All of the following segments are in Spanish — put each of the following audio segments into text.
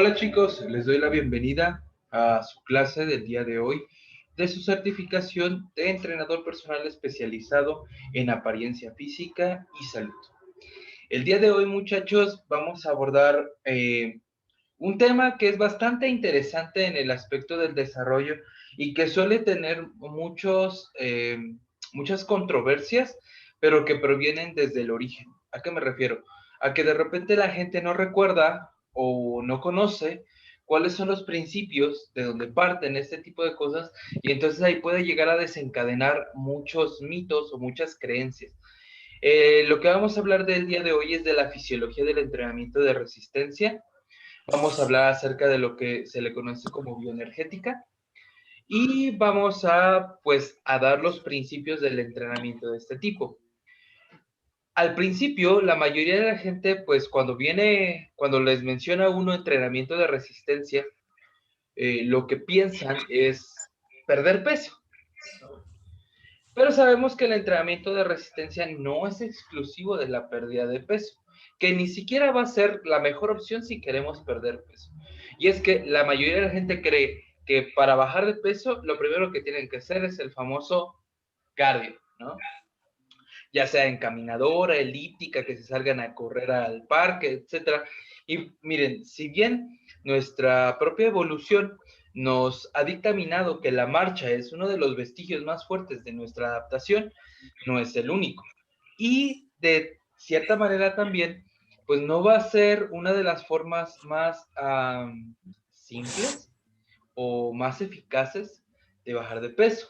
Hola chicos, les doy la bienvenida a su clase del día de hoy de su certificación de entrenador personal especializado en apariencia física y salud. El día de hoy, muchachos, vamos a abordar un tema que es bastante interesante en el aspecto del desarrollo y que suele tener muchas controversias, pero que provienen desde el origen. ¿A qué me refiero? A que de repente la gente no recuerda o no conoce cuáles son los principios de donde parten este tipo de cosas y entonces ahí puede llegar a desencadenar muchos mitos o muchas creencias. Lo que vamos a hablar del día de hoy es de la fisiología del entrenamiento de resistencia. Vamos a hablar acerca de lo que se le conoce como bioenergética y vamos a dar los principios del entrenamiento de este tipo. Al principio, la mayoría de la gente, pues cuando les menciona uno entrenamiento de resistencia, lo que piensan es perder peso. Pero sabemos que el entrenamiento de resistencia no es exclusivo de la pérdida de peso, que ni siquiera va a ser la mejor opción si queremos perder peso. Y es que la mayoría de la gente cree que para bajar de peso, lo primero que tienen que hacer es el famoso cardio, ¿no? Ya sea en caminadora, elíptica, que se salgan a correr al parque, etcétera. Y miren, si bien nuestra propia evolución nos ha dictaminado que la marcha es uno de los vestigios más fuertes de nuestra adaptación, no es el único. Y de cierta manera también, pues no va a ser una de las formas más simples o más eficaces de bajar de peso.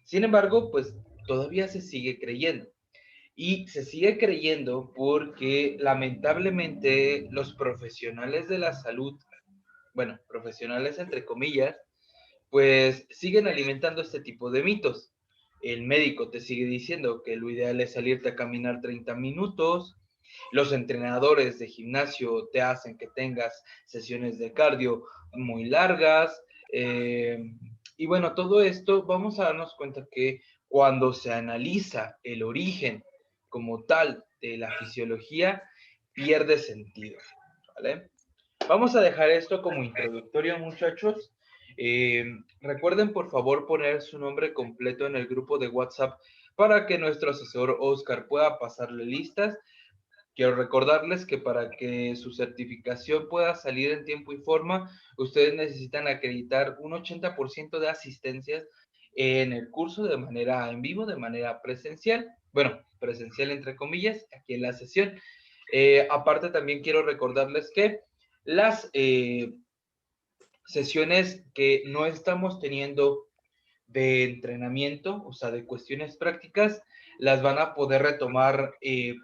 Sin embargo, pues todavía se sigue creyendo. Y se sigue creyendo porque lamentablemente los profesionales de la salud, bueno, profesionales entre comillas, pues siguen alimentando este tipo de mitos. El médico te sigue diciendo que lo ideal es salirte a caminar 30 minutos, los entrenadores de gimnasio te hacen que tengas sesiones de cardio muy largas, y bueno, todo esto vamos a darnos cuenta que cuando se analiza el origen como tal de la fisiología, pierde sentido, ¿vale? Vamos a dejar esto como introductorio, muchachos. Recuerden, por favor, poner su nombre completo en el grupo de WhatsApp para que nuestro asesor Oscar pueda pasarle listas. Quiero recordarles que para que su certificación pueda salir en tiempo y forma, ustedes necesitan acreditar un 80% de asistencias en el curso de manera en vivo, de manera presencial. Bueno, presencial entre comillas, aquí en la sesión. Aparte, también quiero recordarles que las sesiones que no estamos teniendo de entrenamiento, o sea, de cuestiones prácticas, las van a poder retomar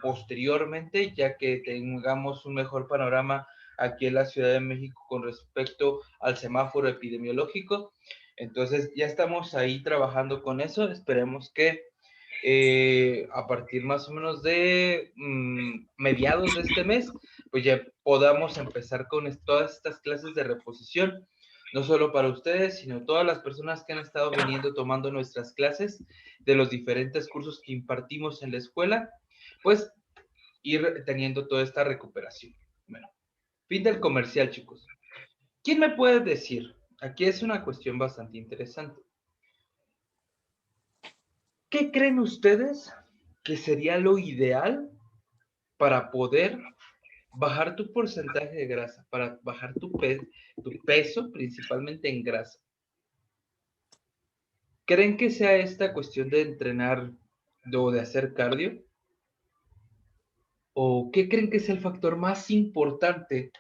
posteriormente, ya que tengamos un mejor panorama aquí en la Ciudad de México con respecto al semáforo epidemiológico. Entonces, ya estamos ahí trabajando con eso. Esperemos que a partir más o menos de mediados de este mes, pues ya podamos empezar con todas estas clases de reposición, no solo para ustedes, sino todas las personas que han estado viniendo tomando nuestras clases de los diferentes cursos que impartimos en la escuela, pues ir teniendo toda esta recuperación. Bueno, fin del comercial, chicos. ¿Quién me puede decir? Aquí es una cuestión bastante interesante. ¿Qué creen ustedes que sería lo ideal para poder bajar tu porcentaje de grasa, para bajar tu peso, principalmente en grasa? ¿Creen que sea esta cuestión de entrenar o de hacer cardio? ¿O qué creen que es el factor más importante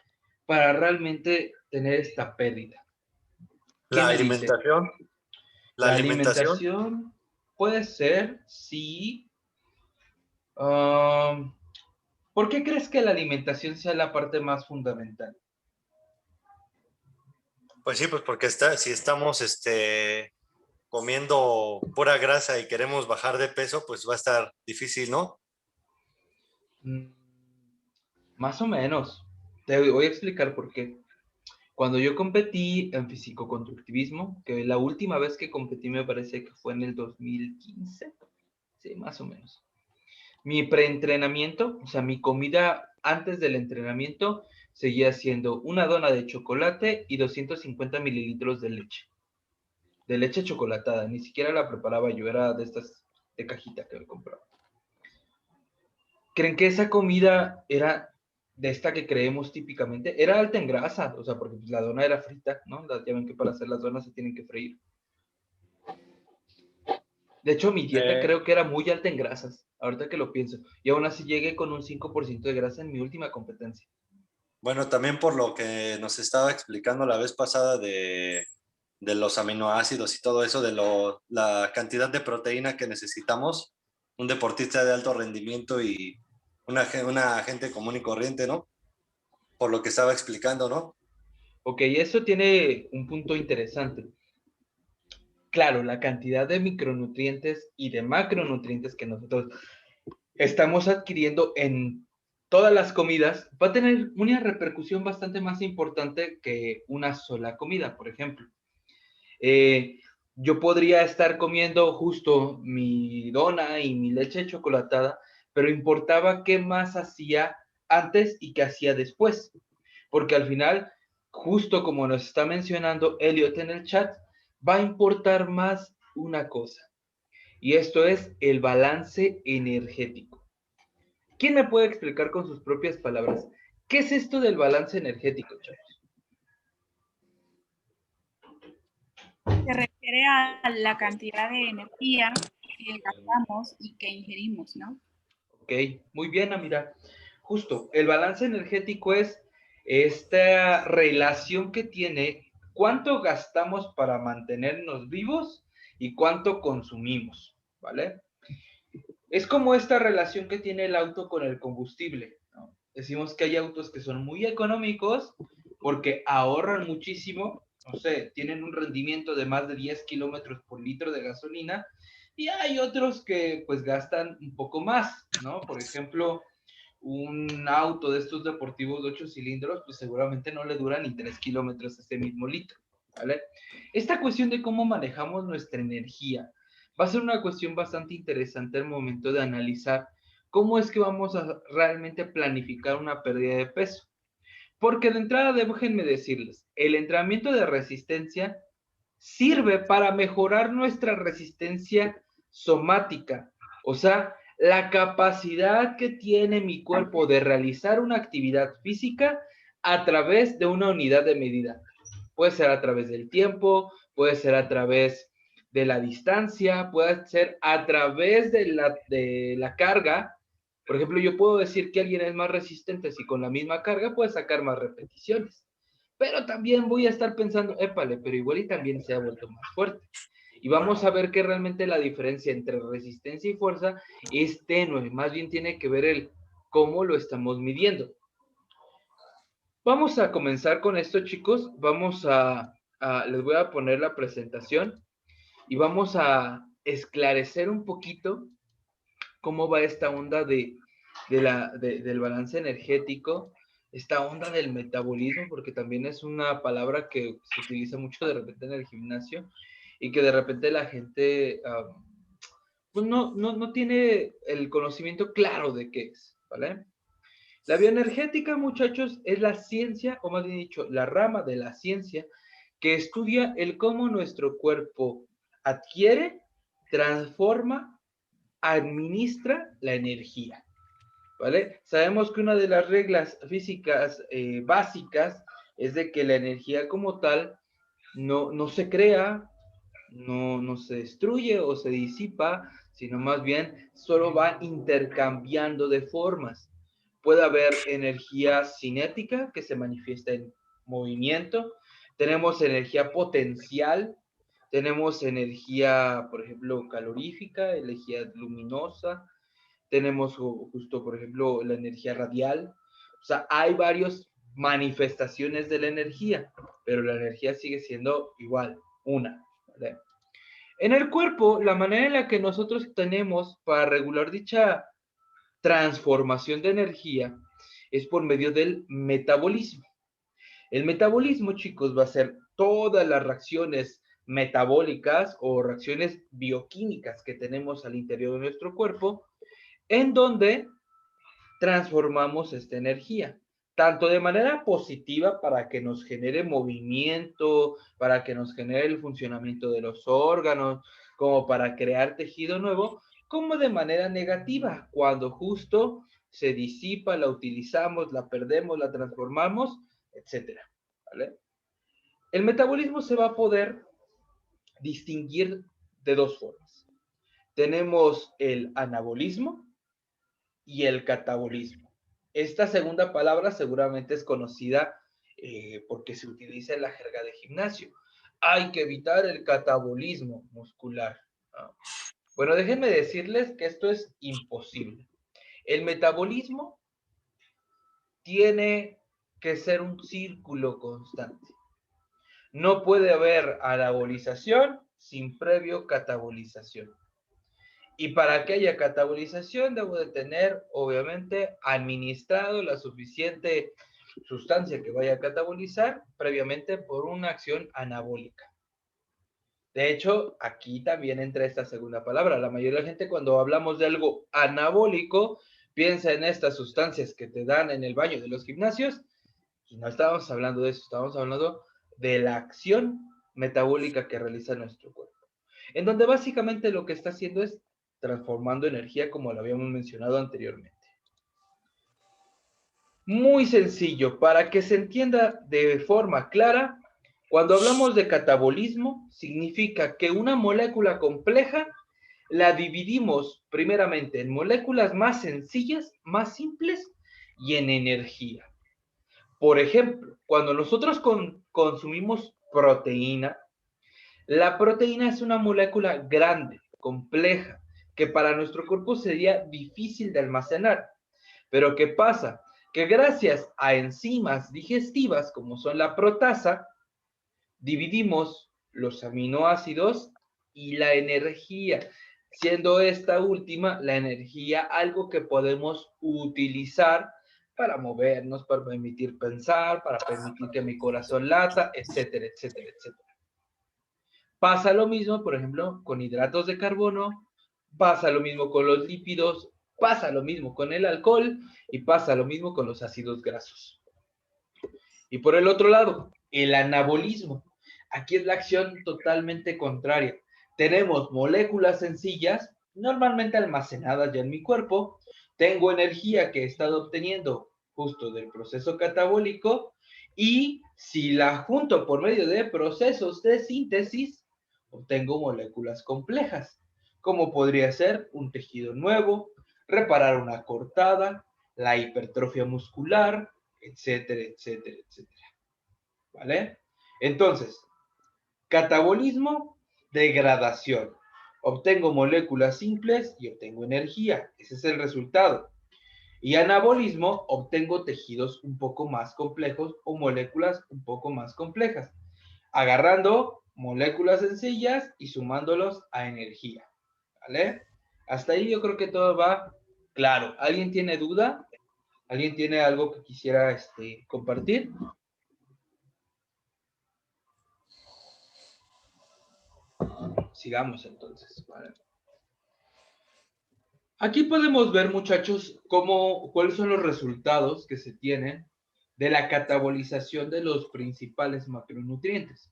para realmente tener esta pérdida? ¿Qué La me dicen? alimentación, la La alimentación, alimentación puede ser, sí. Um, ¿Por qué crees que la alimentación sea la parte más fundamental? pues sí, pues porque si estamos comiendo pura grasa y queremos bajar de peso, pues va a estar difícil, ¿no? Mm, Más o menos. Te voy a explicar por qué. Cuando yo competí en fisicoconstructivismo, que la última vez que competí me parece que fue en el 2015, sí, más o menos. Mi preentrenamiento, o sea, mi comida antes del entrenamiento, seguía siendo una dona de chocolate y 250 mililitros de leche chocolatada. Ni siquiera la preparaba yo, era de estas de cajita que me compraba. ¿Creen que esa comida era de esta que creemos típicamente? Era alta en grasa, o sea, porque pues, la dona era frita, ¿no? Ya ven que para hacer las donas se tienen que freír. De hecho, mi dieta Eh, creo que era muy alta en grasas, ahorita que lo pienso. Y aún así llegué con un 5% de grasa en mi última competencia. bueno, también por lo que nos estaba explicando la vez pasada de los aminoácidos y todo eso, la cantidad de proteína que necesitamos, un deportista de alto rendimiento y una gente común y corriente, ¿no? Por lo que estaba explicando, ¿no? Ok, eso tiene un punto interesante. Claro, la cantidad de micronutrientes y de macronutrientes que nosotros estamos adquiriendo en todas las comidas va a tener una repercusión bastante más importante que una sola comida, por ejemplo. Eh, yo podría estar comiendo justo mi dona y mi leche chocolatada, pero importaba qué más hacía antes y qué hacía después, porque al final, justo como nos está mencionando Elliot en el chat, va a importar más una cosa, y esto es el balance energético. ¿Quién me puede explicar con sus propias palabras qué es esto del balance energético, chavos? Se refiere a la cantidad de energía que gastamos y que ingerimos, ¿no? Ok, muy bien, Amira. Justo, el balance energético es esta relación que tiene cuánto gastamos para mantenernos vivos y cuánto consumimos, ¿vale? Es como esta relación que tiene el auto con el combustible, ¿no? Decimos que hay autos que son muy económicos porque ahorran muchísimo, no sé, tienen un rendimiento de más de 10 kilómetros por litro de gasolina, y hay otros que pues gastan un poco más, ¿no? Por ejemplo, un auto de estos deportivos de 8 cilindros, pues seguramente no le dura ni 3 kilómetros ese mismo litro, ¿vale? Esta cuestión de cómo manejamos nuestra energía va a ser una cuestión bastante interesante al momento de analizar cómo es que vamos a realmente planificar una pérdida de peso. Porque de entrada, déjenme decirles, el entrenamiento de resistencia sirve para mejorar nuestra resistencia somática, o sea, la capacidad que tiene mi cuerpo de realizar una actividad física a través de una unidad de medida. Puede ser a través del tiempo, puede ser a través de la distancia, puede ser a través de la carga. Por ejemplo, yo puedo decir que alguien es más resistente si con la misma carga puede sacar más repeticiones. Pero también voy a estar pensando, épale, pero igual y también se ha vuelto más fuerte. Y vamos a ver que realmente la diferencia entre resistencia y fuerza es tenue, más bien tiene que ver el cómo lo estamos midiendo. Vamos a comenzar con esto, chicos. Les voy a poner la presentación y vamos a esclarecer un poquito cómo va esta onda del balance energético, esta onda del metabolismo, porque también es una palabra que se utiliza mucho de repente en el gimnasio y que de repente la gente pues no tiene el conocimiento claro de qué es, ¿vale? La bioenergética, muchachos, es la ciencia, o más bien dicho, la rama de la ciencia que estudia el cómo nuestro cuerpo adquiere, transforma, administra la energía, ¿vale? Sabemos que una de las reglas físicas básicas es de que la energía como tal no se crea, no se destruye o se disipa, sino más bien solo va intercambiando de formas. Puede haber energía cinética que se manifiesta en movimiento, tenemos energía potencial, tenemos energía, por ejemplo, calorífica, energía luminosa, tenemos justo, por ejemplo, la energía radial. O sea, hay varias manifestaciones de la energía, pero la energía sigue siendo igual, una, ¿vale? En el cuerpo, la manera en la que nosotros tenemos para regular dicha transformación de energía es por medio del metabolismo. El metabolismo, chicos, va a ser todas las reacciones metabólicas o reacciones bioquímicas que tenemos al interior de nuestro cuerpo, en donde transformamos esta energía. tanto de manera positiva para que nos genere movimiento, para que nos genere el funcionamiento de los órganos, como para crear tejido nuevo, como de manera negativa, cuando justo se disipa, la utilizamos, la perdemos, la transformamos, etcétera, ¿vale? El metabolismo se va a poder distinguir de dos formas. Tenemos el anabolismo y el catabolismo. Esta segunda palabra seguramente es conocida porque se utiliza en la jerga de gimnasio. Hay que evitar el catabolismo muscular, ¿no? Bueno, déjenme decirles que esto es imposible. El metabolismo tiene que ser un círculo constante. No puede haber anabolización sin previo catabolización. Y para que haya catabolización, debo de tener, obviamente, administrado la suficiente sustancia que vaya a catabolizar previamente por una acción anabólica. De hecho, aquí también entra esta segunda palabra. La mayoría de la gente, cuando hablamos de algo anabólico, piensa en estas sustancias que te dan en el baño de los gimnasios, y no estábamos hablando de eso, estábamos hablando de la acción metabólica que realiza nuestro cuerpo, en donde básicamente lo que está haciendo es transformando energía, como lo habíamos mencionado anteriormente. Muy sencillo, para que se entienda de forma clara, cuando hablamos de catabolismo, significa que una molécula compleja la dividimos primeramente en moléculas más sencillas, más simples y en energía. Por ejemplo, cuando nosotros consumimos proteína, la proteína es una molécula grande, compleja, que para nuestro cuerpo sería difícil de almacenar. Pero ¿qué pasa? Que gracias a enzimas digestivas, como son la protasa, dividimos los aminoácidos y la energía, siendo esta última, la energía, algo que podemos utilizar para movernos, para permitir pensar, para permitir que mi corazón lata, etcétera, etcétera, etcétera. Pasa lo mismo, por ejemplo, con hidratos de carbono, pasa lo mismo con los lípidos, pasa lo mismo con el alcohol y pasa lo mismo con los ácidos grasos. Y por el otro lado, el anabolismo. Aquí es la acción totalmente contraria. Tenemos moléculas sencillas, normalmente almacenadas ya en mi cuerpo, tengo energía que he estado obteniendo justo del proceso catabólico y si la junto por medio de procesos de síntesis, obtengo moléculas complejas, como podría ser un tejido nuevo, reparar una cortada, la hipertrofia muscular, etcétera, etcétera, etcétera. ¿Vale? Entonces, catabolismo, degradación. Obtengo moléculas simples y obtengo energía. Ese es el resultado. Y anabolismo, obtengo tejidos un poco más complejos o moléculas un poco más complejas, agarrando moléculas sencillas y sumándolos a energía. ¿Vale? Hasta ahí yo creo que todo va claro. ¿Alguien tiene duda? ¿Alguien tiene algo que quisiera compartir? Sigamos entonces. ¿Vale? Aquí podemos ver, muchachos, cuáles son los resultados que se tienen de la catabolización de los principales macronutrientes.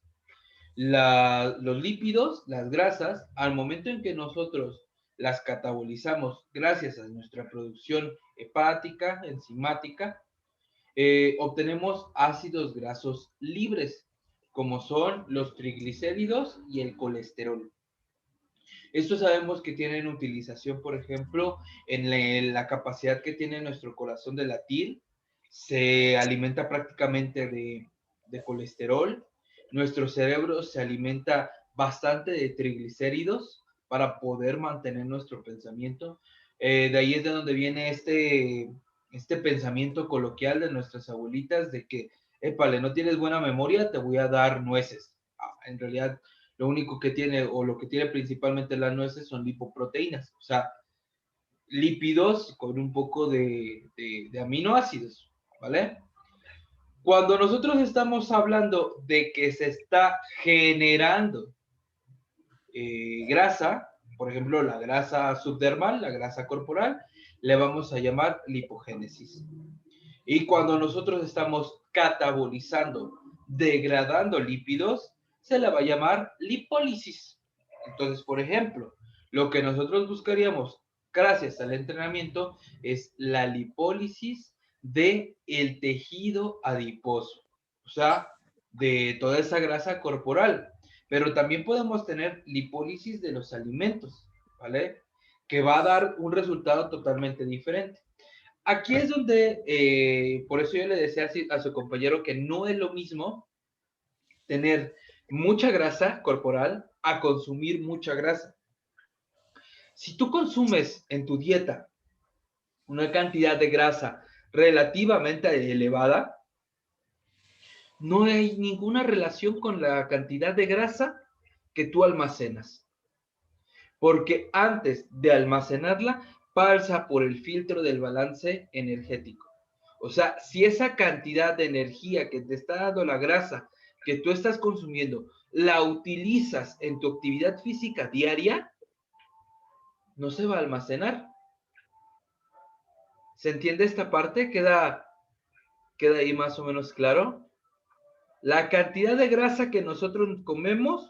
Los lípidos, las grasas, al momento en que nosotros las catabolizamos gracias a nuestra producción hepática, enzimática, obtenemos ácidos grasos libres, como son los triglicéridos y el colesterol. Estos sabemos que tienen utilización, por ejemplo, en la capacidad que tiene nuestro corazón de latir. Se alimenta prácticamente de colesterol. Nuestro cerebro se alimenta bastante de triglicéridos para poder mantener nuestro pensamiento. De ahí es de donde viene este pensamiento coloquial de nuestras abuelitas de que, épale, no tienes buena memoria, te voy a dar nueces. En realidad, lo único que tiene, o lo que tiene principalmente las nueces, son lipoproteínas, o sea, lípidos con un poco de aminoácidos, ¿vale? Cuando nosotros estamos hablando de que se está generando grasa, por ejemplo, la grasa subdermal, la grasa corporal, le vamos a llamar lipogénesis. Y cuando nosotros estamos catabolizando, degradando lípidos, se la va a llamar lipólisis. Entonces, por ejemplo, lo que nosotros buscaríamos gracias al entrenamiento es la lipólisis de el tejido adiposo, o sea, de toda esa grasa corporal. Pero también podemos tener lipólisis de los alimentos, ¿vale? Que va a dar un resultado totalmente diferente. Aquí es donde, por eso yo le decía a su compañero que no es lo mismo tener mucha grasa corporal a consumir mucha grasa. Si tú consumes en tu dieta una cantidad de grasa relativamente elevada, no hay ninguna relación con la cantidad de grasa que tú almacenas. Porque antes de almacenarla, pasa por el filtro del balance energético. O sea, si esa cantidad de energía que te está dando la grasa que tú estás consumiendo, la utilizas en tu actividad física diaria, no se va a almacenar. ¿Se entiende esta parte? ¿Queda ahí más o menos claro? La cantidad de grasa que nosotros comemos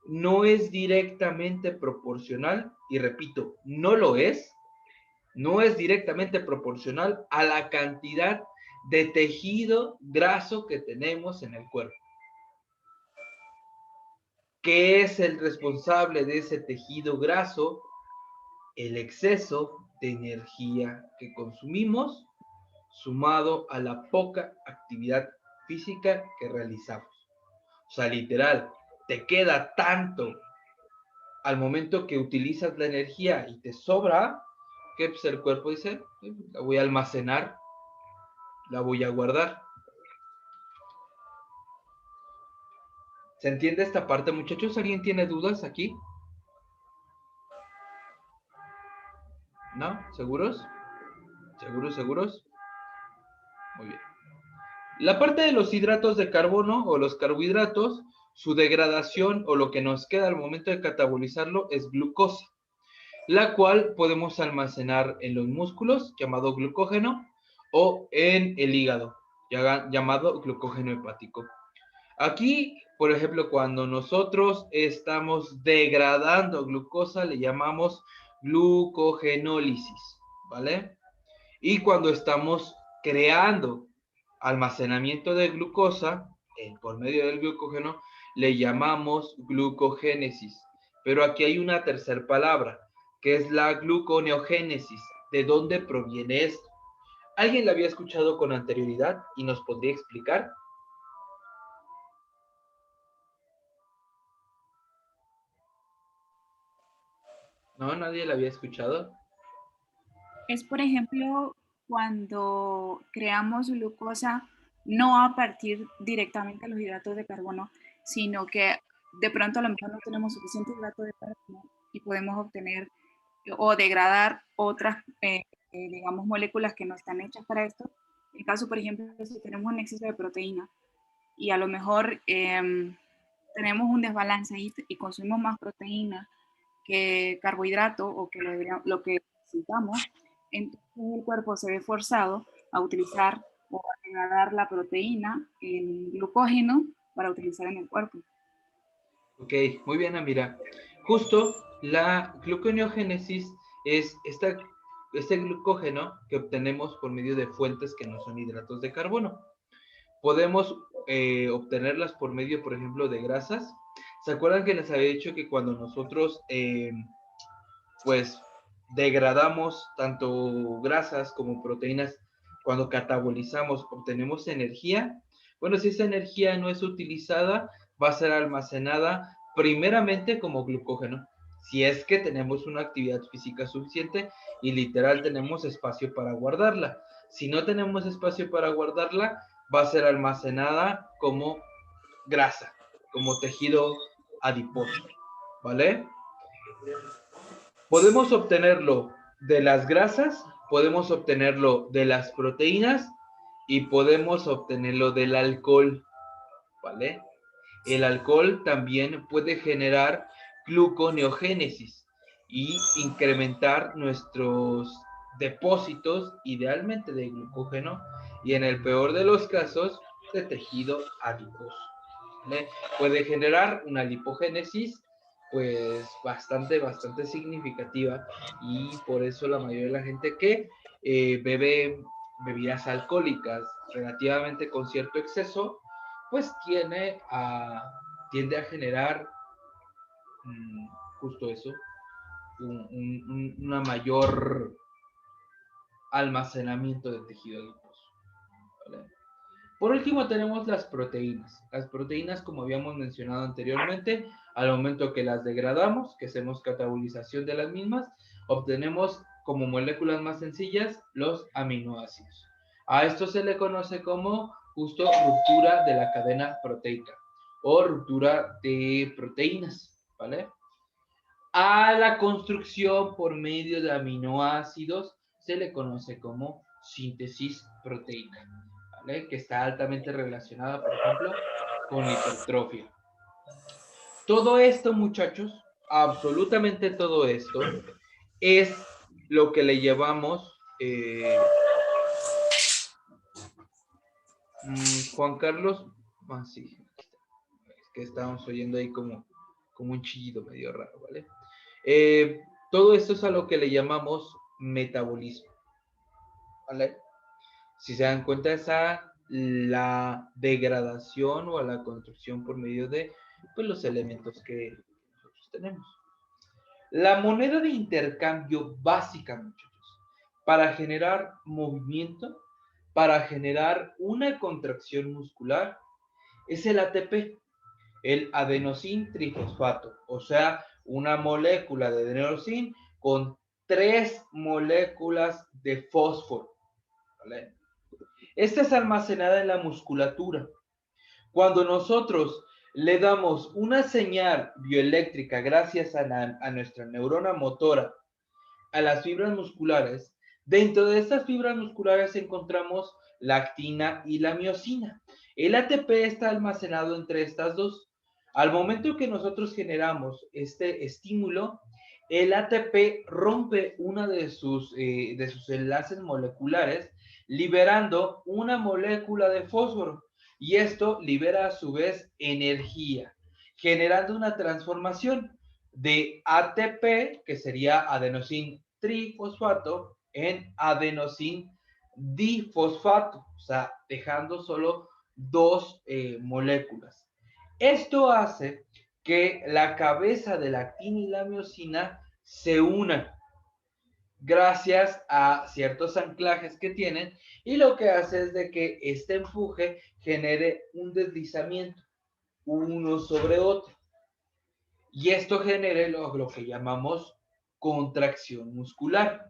no es directamente proporcional, y repito, no es directamente proporcional a la cantidad de tejido graso que tenemos en el cuerpo. ¿Qué es el responsable de ese tejido graso? El exceso de energía que consumimos sumado a la poca actividad física que realizamos. O sea, literal, te queda tanto al momento que utilizas la energía y te sobra, que pues el cuerpo dice, la voy a almacenar, la voy a guardar. ¿Se entiende esta parte, muchachos? ¿Alguien tiene dudas aquí? ¿No? ¿Seguros? ¿Seguros, seguros? Muy bien. La parte de los hidratos de carbono o los carbohidratos, su degradación o lo que nos queda al momento de catabolizarlo es glucosa, la cual podemos almacenar en los músculos, llamado glucógeno, o en el hígado, llamado glucógeno hepático. Aquí, por ejemplo, cuando nosotros estamos degradando glucosa, le llamamos glucogenólisis, ¿vale? Y cuando estamos creando almacenamiento de glucosa por medio del glucógeno, le llamamos glucogénesis. Pero aquí hay una tercera palabra, que es la gluconeogénesis. ¿De dónde proviene esto? ¿Alguien la había escuchado con anterioridad y nos podría explicar? ¿No? ¿Nadie la había escuchado? Es, por ejemplo, cuando creamos glucosa, no a partir directamente de los hidratos de carbono, sino que de pronto a lo mejor no tenemos suficiente hidrato de carbono y podemos obtener o degradar otras, digamos, moléculas que no están hechas para esto. En el caso, por ejemplo, si tenemos un exceso de proteína y a lo mejor tenemos un desbalance y consumimos más proteína que carbohidrato o que lo que necesitamos, entonces el cuerpo se ve forzado a utilizar o a degradar la proteína en glucógeno para utilizar en el cuerpo. Ok, muy bien, Amira. Justo la gluconeogénesis es este glucógeno que obtenemos por medio de fuentes que no son hidratos de carbono. Podemos obtenerlas por medio, por ejemplo, de grasas. ¿Se acuerdan que les había dicho que cuando nosotros, pues, degradamos tanto grasas como proteínas, cuando catabolizamos, obtenemos energía? Bueno, si esa energía no es utilizada, va a ser almacenada primeramente como glucógeno, si es que tenemos una actividad física suficiente y literal tenemos espacio para guardarla. Si no tenemos espacio para guardarla, va a ser almacenada como grasa, como tejido adiposo, ¿vale? Podemos obtenerlo de las grasas, podemos obtenerlo de las proteínas y podemos obtenerlo del alcohol, ¿vale? El alcohol también puede generar gluconeogénesis y incrementar nuestros depósitos, idealmente de glucógeno, y en el peor de los casos, de tejido adiposo. ¿Vale? Puede generar una lipogénesis pues bastante significativa, y por eso la mayoría de la gente que bebe bebidas alcohólicas relativamente con cierto exceso, pues tiende a generar justo eso, una mayor almacenamiento de tejido adiposo. ¿Vale? Por último tenemos las proteínas. Las proteínas, como habíamos mencionado anteriormente, al momento que las degradamos, que hacemos catabolización de las mismas, obtenemos como moléculas más sencillas los aminoácidos. A esto se le conoce como justo ruptura de la cadena proteica o ruptura de proteínas, ¿vale? A la construcción por medio de aminoácidos se le conoce como síntesis proteica, ¿vale? Que está altamente relacionada, por ejemplo, con la hipertrofia. Todo esto, muchachos, absolutamente todo esto, es lo que le llevamos, Juan Carlos, sí, es que estábamos oyendo ahí como un chillido medio raro, ¿vale? Todo esto es a lo que le llamamos metabolismo, ¿vale? Si se dan cuenta, es a la degradación o a la construcción por medio de pues, los elementos que nosotros tenemos. La moneda de intercambio básica, muchachos, para generar movimiento, para generar una contracción muscular, es el ATP, el adenosín trifosfato, o sea, una molécula de adenosín con 3 moléculas de fósforo, ¿vale? Esta es almacenada en la musculatura. Cuando nosotros le damos una señal bioeléctrica gracias a nuestra neurona motora a las fibras musculares, dentro de estas fibras musculares encontramos la actina y la miosina. El ATP está almacenado entre estas dos. Al momento que nosotros generamos este estímulo, el ATP rompe una de sus enlaces moleculares, liberando una molécula de fósforo, y esto libera a su vez energía, generando una transformación de ATP, que sería adenosín trifosfato, en adenosín difosfato, o sea, dejando solo 2 moléculas. Esto hace que la cabeza de la actina y la miosina se unan gracias a ciertos anclajes que tienen, y lo que hace es de que este empuje genere un deslizamiento uno sobre otro, y esto genere lo que llamamos contracción muscular.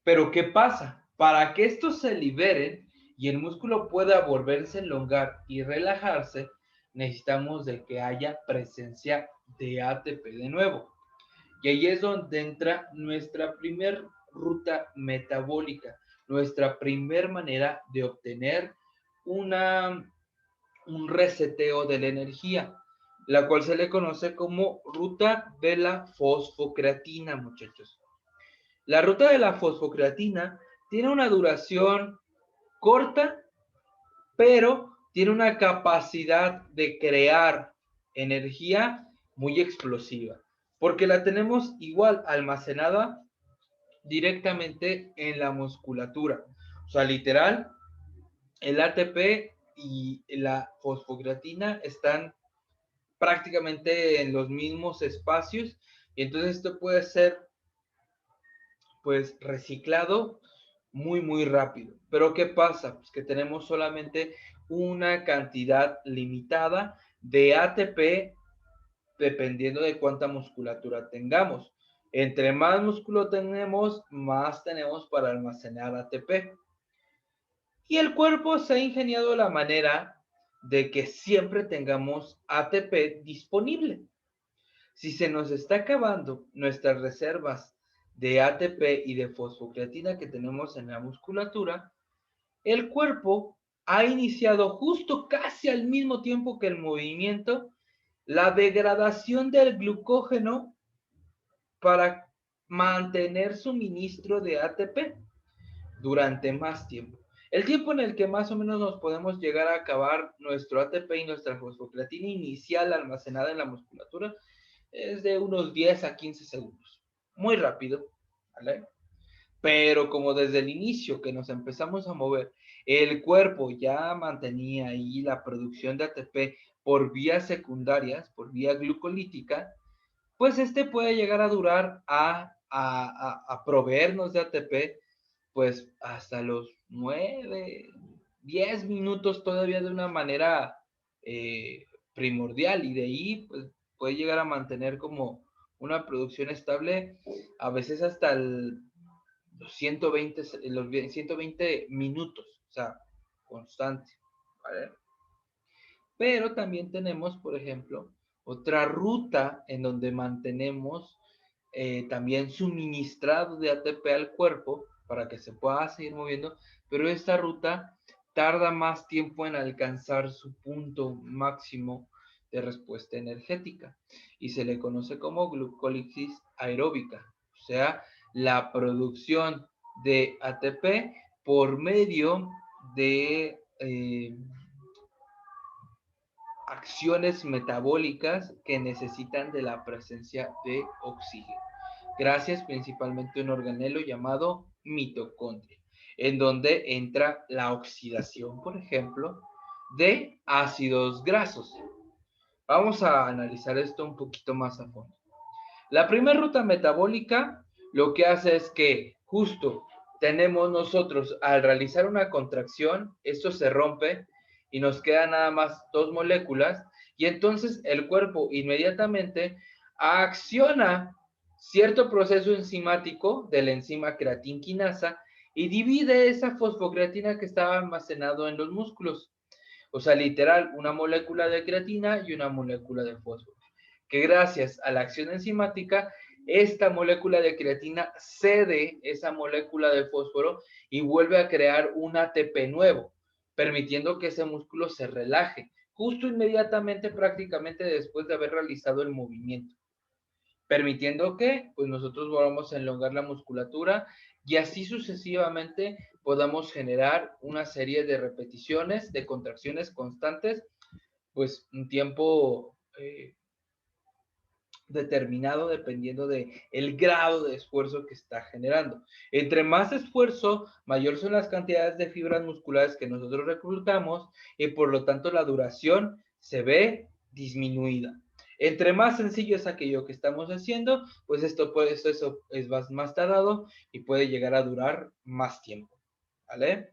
Pero ¿qué pasa? Para que estos se liberen y el músculo pueda volverse a elongar y relajarse, necesitamos de que haya presencia de ATP de nuevo. Y ahí es donde entra nuestra primer ruta metabólica, nuestra primer manera de obtener un reseteo de la energía, la cual se le conoce como ruta de la fosfocreatina, muchachos. La ruta de la fosfocreatina tiene una duración corta, pero tiene una capacidad de crear energía muy explosiva, porque la tenemos igual almacenada directamente en la musculatura. O sea, literal, el ATP y la fosfocreatina están prácticamente en los mismos espacios, y entonces esto puede ser pues reciclado muy rápido. Pero ¿qué pasa? Pues que tenemos solamente una cantidad limitada de ATP dependiendo de cuánta musculatura tengamos. Entre más músculo tenemos, más tenemos para almacenar ATP. Y el cuerpo se ha ingeniado la manera de que siempre tengamos ATP disponible. Si se nos está acabando nuestras reservas de ATP y de fosfocreatina que tenemos en la musculatura, el cuerpo ha iniciado justo casi al mismo tiempo que el movimiento la degradación del glucógeno para mantener suministro de ATP durante más tiempo. El tiempo en el que más o menos nos podemos llegar a acabar nuestro ATP y nuestra fosfocreatina inicial almacenada en la musculatura es de unos 10 a 15 segundos. Muy rápido, ¿vale? Pero como desde el inicio que nos empezamos a mover, el cuerpo ya mantenía ahí la producción de ATP por vías secundarias, por vía glucolítica, pues este puede llegar a durar a proveernos de ATP pues hasta los 9, 10 minutos todavía de una manera primordial y de ahí pues puede llegar a mantener como una producción estable a veces hasta los 120 minutos, o sea, constante, ¿vale? Pero también tenemos, por ejemplo, otra ruta en donde mantenemos también suministrado de ATP al cuerpo para que se pueda seguir moviendo, pero esta ruta tarda más tiempo en alcanzar su punto máximo de respuesta energética y se le conoce como glucólisis aeróbica, o sea, la producción de ATP por medio de acciones metabólicas que necesitan de la presencia de oxígeno, gracias principalmente a un organelo llamado mitocondria, en donde entra la oxidación, por ejemplo, de ácidos grasos. Vamos a analizar esto un poquito más a fondo. La primera ruta metabólica lo que hace es que justo tenemos nosotros al realizar una contracción, esto se rompe y nos quedan nada más dos moléculas y entonces el cuerpo inmediatamente acciona cierto proceso enzimático de la enzima creatinquinasa y divide esa fosfocreatina que estaba almacenado en los músculos. O sea, literal, una molécula de creatina y una molécula de fósforo. Que gracias a la acción enzimática, esta molécula de creatina cede esa molécula de fósforo y vuelve a crear un ATP nuevo, permitiendo que ese músculo se relaje, justo inmediatamente, prácticamente después de haber realizado el movimiento, permitiendo que pues nosotros volvamos a elongar la musculatura y así sucesivamente podamos generar una serie de repeticiones, de contracciones constantes, pues un tiempo determinado dependiendo de el grado de esfuerzo que está generando. Entre más esfuerzo, mayor son las cantidades de fibras musculares que nosotros reclutamos y por lo tanto la duración se ve disminuida. Entre más sencillo es aquello que estamos haciendo, pues esto es más tardado y puede llegar a durar más tiempo, ¿vale?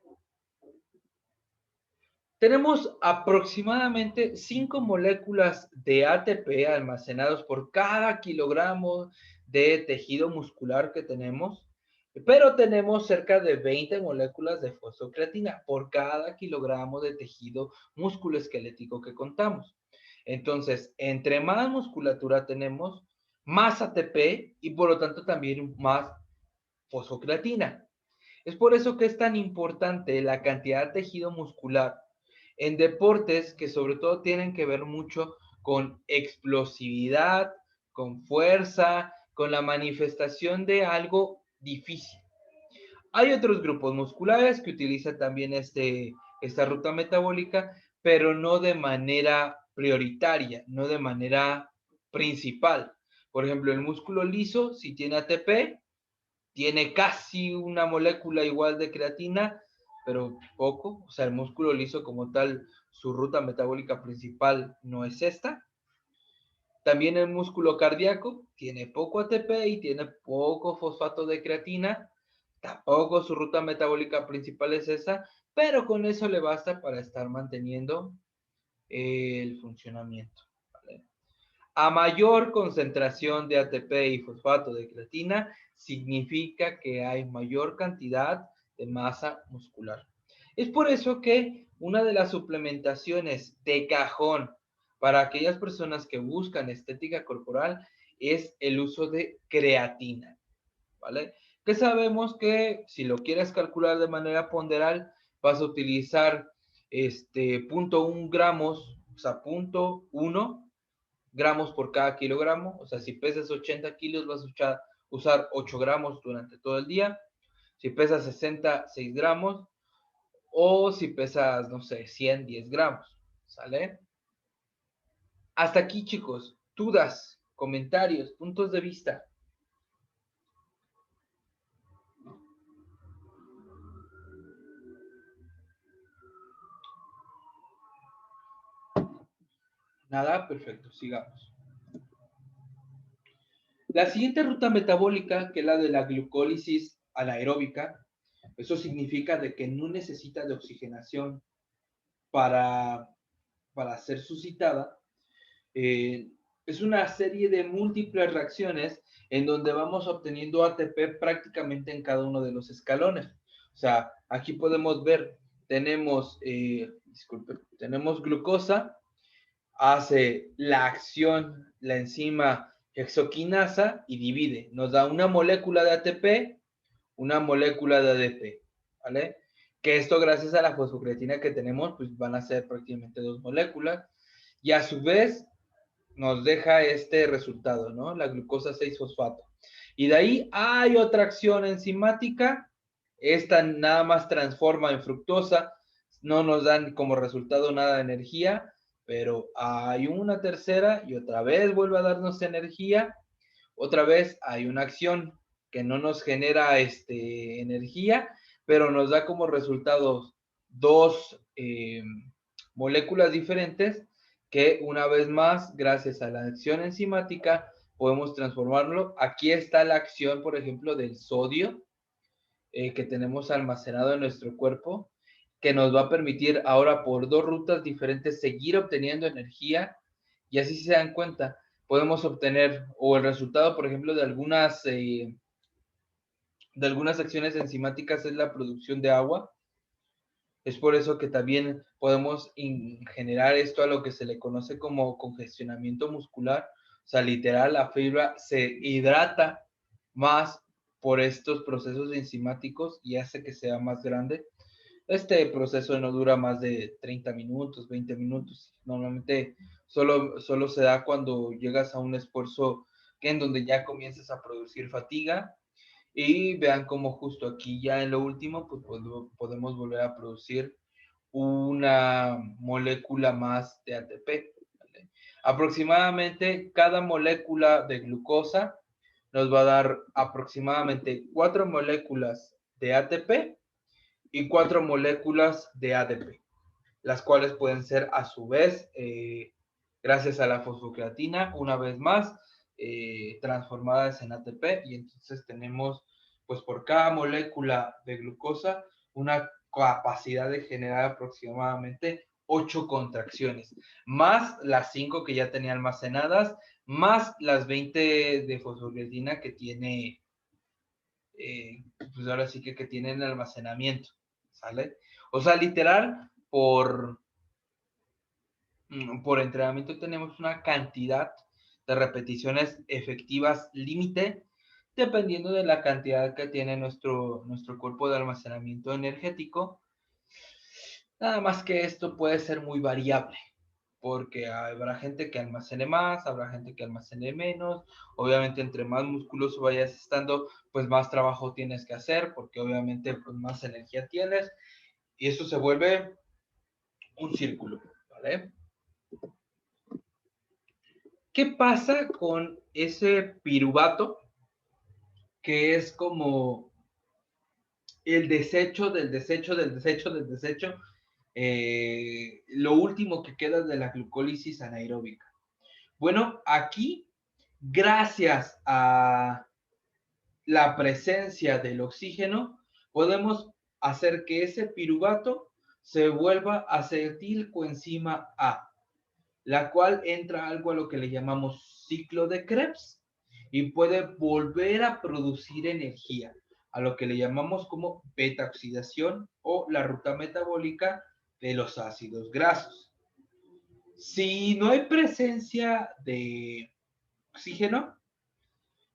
Tenemos aproximadamente 5 moléculas de ATP almacenados por cada kilogramo de tejido muscular que tenemos, pero tenemos cerca de 20 moléculas de fosfocreatina por cada kilogramo de tejido musculoesquelético que contamos. Entonces, entre más musculatura tenemos, más ATP y por lo tanto también más fosfocreatina. Es por eso que es tan importante la cantidad de tejido muscular en deportes que sobre todo tienen que ver mucho con explosividad, con fuerza, con la manifestación de algo difícil. Hay otros grupos musculares que utilizan también esta ruta metabólica, pero no de manera prioritaria, no de manera principal. Por ejemplo, el músculo liso, si tiene ATP, tiene casi una molécula igual de creatina, pero poco, o sea, el músculo liso como tal, su ruta metabólica principal no es esta. También el músculo cardíaco tiene poco ATP y tiene poco fosfato de creatina, tampoco su ruta metabólica principal es esa, pero con eso le basta para estar manteniendo el funcionamiento. ¿Vale? A mayor concentración de ATP y fosfato de creatina, significa que hay mayor cantidad de masa muscular. Es por eso que una de las suplementaciones de cajón para aquellas personas que buscan estética corporal es el uso de creatina, ¿vale? Que sabemos que si lo quieres calcular de manera ponderal, vas a utilizar 0.1 gramos, o sea, 0.1 gramos por cada kilogramo, o sea, si pesas 80 kilos vas a usar usar 8 gramos durante todo el día. Si pesas 60, 6 gramos. O si pesas, no sé, 100, 10 gramos. ¿Sale? Hasta aquí, chicos. Dudas, comentarios, puntos de vista. Nada, perfecto, sigamos. La siguiente ruta metabólica, que es la de la glucólisis anaeróbica, eso significa de que no necesita de oxigenación para, para ser suscitada. Es una serie de múltiples reacciones en donde vamos obteniendo ATP prácticamente en cada uno de los escalones. O sea, aquí podemos ver, tenemos, tenemos glucosa, hace la acción, la enzima hexoquinasa y divide. Nos da una molécula de ATP, una molécula de ADP, ¿vale? Que esto gracias a la fosfocreatina que tenemos, pues van a ser prácticamente 2 moléculas. Y a su vez nos deja este resultado, ¿no? La glucosa 6-fosfato. Y de ahí hay otra acción enzimática. Esta nada más transforma en fructosa. No nos dan como resultado nada de energía, pero hay una tercera y otra vez vuelve a darnos energía. Otra vez hay una acción que no nos genera energía, pero nos da como resultado dos moléculas diferentes que una vez más, gracias a la acción enzimática, podemos transformarlo. Aquí está la acción, por ejemplo, del sodio que tenemos almacenado en nuestro cuerpo, que nos va a permitir ahora por 2 rutas diferentes seguir obteniendo energía. Y así se dan cuenta, podemos obtener o el resultado, por ejemplo, de algunas acciones enzimáticas es la producción de agua. Es por eso que también podemos generar esto a lo que se le conoce como congestionamiento muscular. O sea, literal, la fibra se hidrata más por estos procesos enzimáticos y hace que sea más grande. Este proceso no dura más de 30 minutos, 20 minutos. Normalmente solo se da cuando llegas a un esfuerzo que en donde ya comienzas a producir fatiga. Y vean cómo justo aquí ya en lo último, pues podemos volver a producir una molécula más de ATP. ¿Vale? Aproximadamente cada molécula de glucosa nos va a dar aproximadamente 4 moléculas de ATP y 4 moléculas de ADP, las cuales pueden ser a su vez, gracias a la fosfocreatina, una vez más, transformadas en ATP y entonces tenemos, pues por cada molécula de glucosa, una capacidad de generar aproximadamente 8 contracciones, más las 5 que ya tenía almacenadas, más las 20 de fosfocreatina que tiene, pues ahora sí que tienen almacenamiento, ¿sale? O sea, literal, por entrenamiento tenemos una cantidad de repeticiones efectivas límite, dependiendo de la cantidad que tiene nuestro cuerpo de almacenamiento energético. Nada más que esto puede ser muy variable, porque habrá gente que almacene más, habrá gente que almacene menos. Obviamente, entre más musculoso vayas estando, pues más trabajo tienes que hacer, porque obviamente pues, más energía tienes, y eso se vuelve un círculo, ¿vale? ¿Qué pasa con ese piruvato que es como el desecho del desecho del desecho del desecho? Lo último que queda de la glucólisis anaeróbica. Bueno, aquí, gracias a la presencia del oxígeno, podemos hacer que ese piruvato se vuelva acetilcoenzima A, la cual entra algo a lo que le llamamos ciclo de Krebs y puede volver a producir energía, a lo que le llamamos como beta oxidación o la ruta metabólica de los ácidos grasos. Si no hay presencia de oxígeno,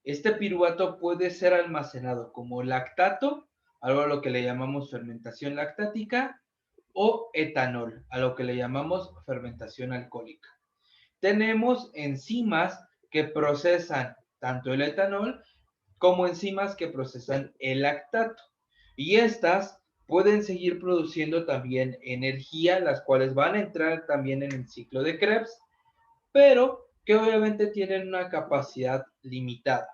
este piruvato puede ser almacenado como lactato, algo a lo que le llamamos fermentación lactática, o etanol, a lo que le llamamos fermentación alcohólica. Tenemos enzimas que procesan tanto el etanol como enzimas que procesan el lactato. Y estas pueden seguir produciendo también energía, las cuales van a entrar también en el ciclo de Krebs, pero que obviamente tienen una capacidad limitada.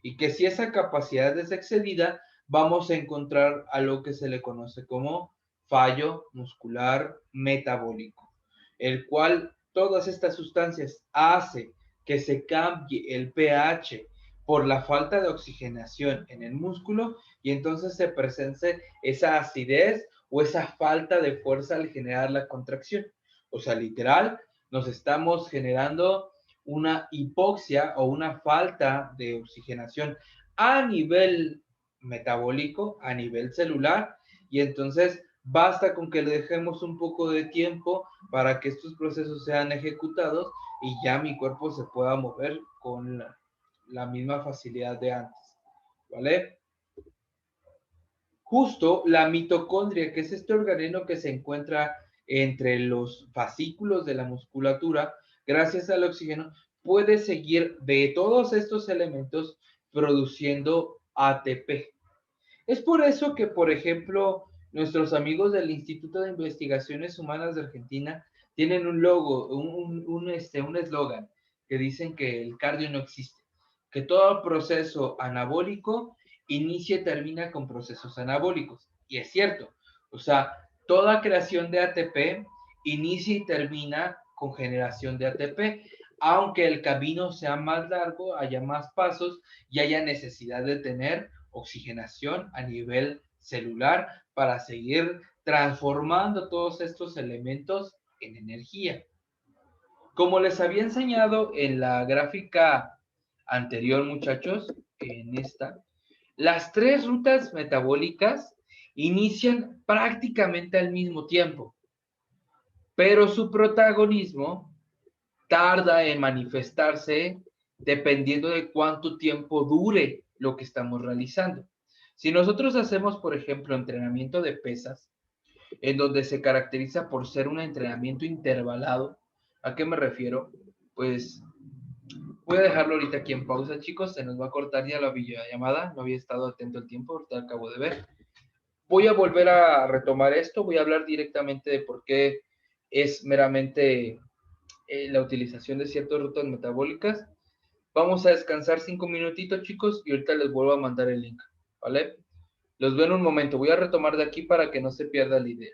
Y que si esa capacidad es excedida, vamos a encontrar a lo que se le conoce como fallo muscular metabólico, el cual todas estas sustancias hace que se cambie el pH por la falta de oxigenación en el músculo y entonces se presente esa acidez o esa falta de fuerza al generar la contracción. O sea, literal, nos estamos generando una hipoxia o una falta de oxigenación a nivel metabólico, a nivel celular, y entonces basta con que le dejemos un poco de tiempo para que estos procesos sean ejecutados y ya mi cuerpo se pueda mover con la misma facilidad de antes, ¿vale? Justo la mitocondria, que es este organismo que se encuentra entre los fascículos de la musculatura, gracias al oxígeno, puede seguir de todos estos elementos produciendo ATP. Es por eso que, por ejemplo, nuestros amigos del Instituto de Investigaciones Humanas de Argentina tienen un logo, un eslogan que dicen que el cardio no existe, que todo proceso anabólico inicia y termina con procesos anabólicos. Y es cierto, o sea, toda creación de ATP inicia y termina con generación de ATP, aunque el camino sea más largo, haya más pasos y haya necesidad de tener oxigenación a nivel celular para seguir transformando todos estos elementos en energía. Como les había enseñado en la gráfica anterior, muchachos, en esta, las tres rutas metabólicas inician prácticamente al mismo tiempo, pero su protagonismo tarda en manifestarse dependiendo de cuánto tiempo dure lo que estamos realizando. Si nosotros hacemos, por ejemplo, entrenamiento de pesas, en donde se caracteriza por ser un entrenamiento intervalado, ¿a qué me refiero? Pues voy a dejarlo ahorita aquí en pausa, chicos, se nos va a cortar ya la videollamada, no había estado atento al tiempo, ahorita acabo de ver. Voy a volver a retomar esto, voy a hablar directamente de por qué es meramente la utilización de ciertas rutas metabólicas. Vamos a descansar 5 minutitos, chicos, y ahorita les vuelvo a mandar el link, ¿vale? Los veo en un momento. Voy a retomar de aquí para que no se pierda la idea.